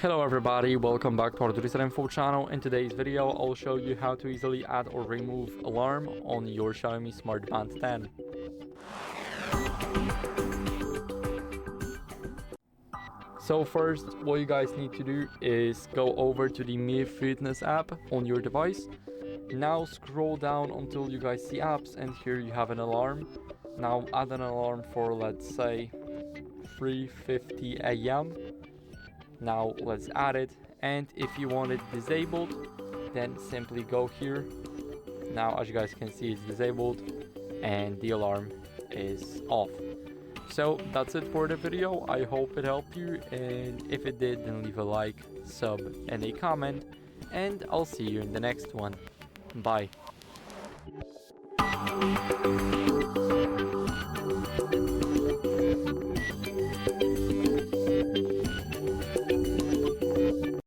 Hello everybody, welcome back to our HardReset.Info channel. In today's video, I'll show you how to easily add or remove alarm on your XIAOMI Smart Band 10. So first, what you guys need to do is go over to the Mi Fitness app on your device. Now scroll down until you guys see apps, and here you have an alarm. Now add an alarm for, let's say, 3:50 a.m. Now let's add it, and if you want it disabled, then simply go here. Now as you guys can see, it's disabled and the alarm is off. So that's it for the video. I hope it helped you, and if it did, then leave a like, sub and a comment, and I'll see you in the next one. Bye.